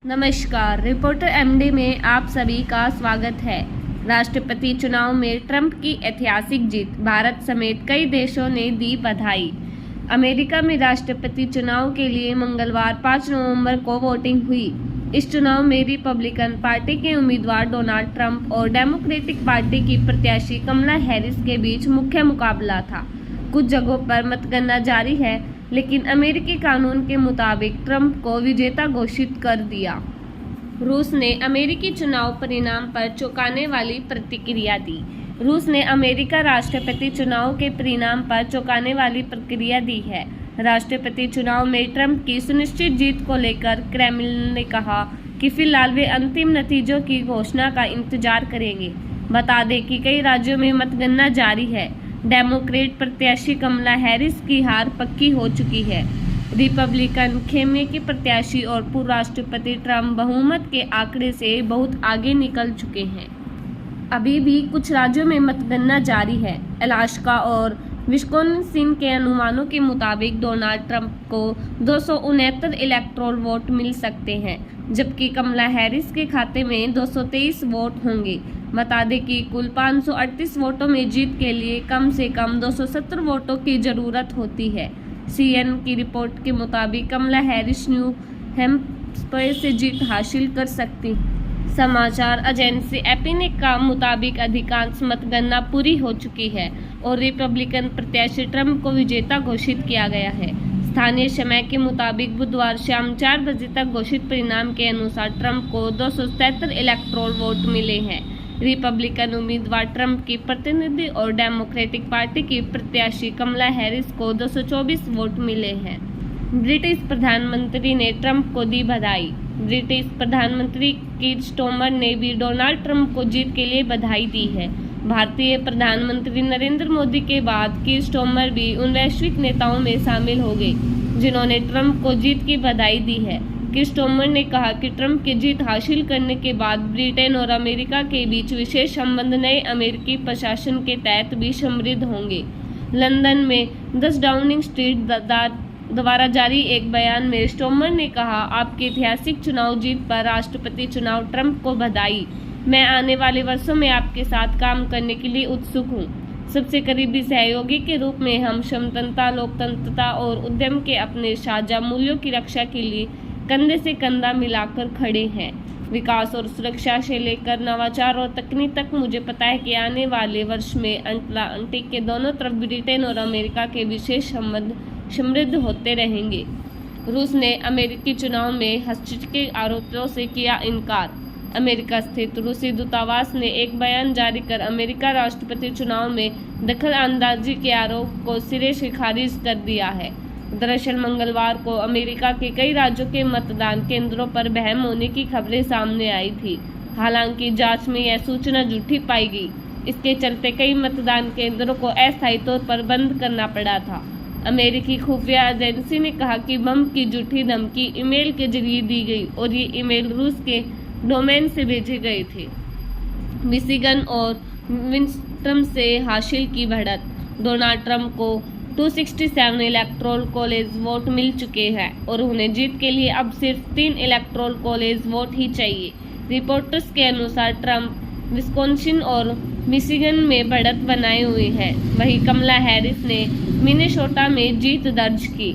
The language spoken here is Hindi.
नमस्कार, रिपोर्टर एमडी में आप सभी का स्वागत है। राष्ट्रपति चुनाव में ट्रंप की ऐतिहासिक जीत, भारत समेत कई देशों ने दी बधाई। अमेरिका में राष्ट्रपति चुनाव के लिए मंगलवार 5 नवंबर को वोटिंग हुई। इस चुनाव में रिपब्लिकन पार्टी के उम्मीदवार डोनाल्ड ट्रंप और डेमोक्रेटिक पार्टी की प्रत्याशी कमला हैरिस के बीच मुख्य मुकाबला था। कुछ जगहों पर मतगणना जारी है, लेकिन अमेरिकी कानून के मुताबिक ट्रंप को विजेता घोषित कर दिया। रूस ने अमेरिकी चुनाव परिणाम पर चौंकाने वाली प्रतिक्रिया दी। रूस ने अमेरिका राष्ट्रपति चुनाव के परिणाम पर चौंकाने वाली प्रतिक्रिया दी है। राष्ट्रपति चुनाव में ट्रंप की सुनिश्चित जीत को लेकर क्रेमलिन ने कहा कि फिलहाल वे अंतिम नतीजों की घोषणा का इंतजार करेंगे। बता दें कि कई राज्यों में मतगणना जारी है। डेमोक्रेट प्रत्याशी कमला हैरिस की हार पक्की हो चुकी है। रिपब्लिकन खेमे के प्रत्याशी और पूर्व राष्ट्रपति ट्रंप बहुमत के आंकड़े से बहुत आगे निकल चुके हैं। अभी भी कुछ राज्यों में मतगणना जारी है। अलास्का और विस्कॉन्सिन के अनुमानों के मुताबिक डोनाल्ड ट्रंप को 269 इलेक्टोरल वोट मिल सकते हैं, जबकि कमला हैरिस के खाते में 223 वोट होंगे। बता दें कि कुल 538 वोटों में जीत के लिए कम से कम 270 वोटों की जरूरत होती है। CNN की रिपोर्ट के मुताबिक कमला हैरिस न्यू हैम्पशायर से जीत हासिल कर सकती। समाचार एजेंसी एपी का मुताबिक अधिकांश मतगणना पूरी हो चुकी है और रिपब्लिकन प्रत्याशी ट्रंप को विजेता घोषित किया गया है। स्थानीय समय के मुताबिक बुधवार शाम 4 बजे तक घोषित परिणाम के अनुसार ट्रंप को 277 इलेक्टोरल वोट मिले हैं। रिपब्लिकन उम्मीदवार ट्रंप की प्रतिनिधि और डेमोक्रेटिक पार्टी की प्रत्याशी कमला हैरिस को 224 वोट मिले हैं। ब्रिटिश प्रधानमंत्री ने ट्रंप को दी बधाई। ब्रिटिश प्रधानमंत्री कीर स्टारमर ने भी डोनाल्ड ट्रंप को जीत के लिए बधाई दी है। भारतीय प्रधानमंत्री नरेंद्र मोदी के बाद कीर स्टारमर भी उन वैश्विक नेताओं में शामिल हो गए जिन्होंने ट्रंप को जीत की बधाई दी है। कीर स्टारमर ने कहा कि ट्रंप की जीत हासिल करने के बाद ब्रिटेन और अमेरिका के बीच विशेष संबंध नए अमेरिकी प्रशासन के तहत भी समृद्ध होंगे। लंदन में 10 डाउनिंग स्ट्रीट द्वारा जारी एक बयान में स्टारमर ने कहा, आपकी ऐतिहासिक चुनाव जीत पर राष्ट्रपति चुनाव ट्रंप को बधाई। मैं आने वाले वर्षों में आपके साथ काम करने के लिए उत्सुक हूँ। सबसे करीबी सहयोगी के रूप में हम स्वतंत्रता, लोकतंत्रता और उद्यम के अपने साझा मूल्यों की रक्षा के लिए कंधे से कंधा मिलाकर खड़े हैं। विकास और सुरक्षा से लेकर नवाचार और तकनीक तक मुझे पता है कि आने वाले वर्ष में अटलांटिक के दोनों तरफ ब्रिटेन और अमेरिका के विशेष संबंध समृद्ध होते रहेंगे। रूस ने अमेरिकी चुनाव में हस्तक्षेप के आरोपों से किया इनकार। अमेरिका स्थित रूसी दूतावास ने एक बयान जारी कर अमेरिका राष्ट्रपति चुनाव में दखल अंदाजी के आरोप को सिरे से खारिज कर दिया है। दरअसल मंगलवार को अमेरिका के कई राज्यों के मतदान केंद्रों पर बहम होने की खबरें सामने आई थी। हालांकि जांच में यह सूचना झूठी पाई गई। इसके चलते कई मतदान केंद्रों को अस्थायी तौर पर बंद करना पड़ा था। अमेरिकी खुफिया एजेंसी ने कहा कि बम की झूठी धमकी ईमेल के जरिए दी गई और ये ईमेल रूस के डोमेन से भेजे गए थे। मिशिगन और विस्कॉन्सिन से हासिल की बढ़त। डोनाल्ड ट्रंप को 267 इलेक्टोरल कॉलेज वोट मिल चुके हैं और उन्हें जीत के लिए अब सिर्फ 3 इलेक्टोरल कॉलेज वोट ही चाहिए। रिपोर्टर्स के अनुसार ट्रंप विस्कॉन्सिन और मिशिगन में बढ़त बनाए हुए है। वहीं कमला हैरिस ने मिनेसोटा में जीत दर्ज की।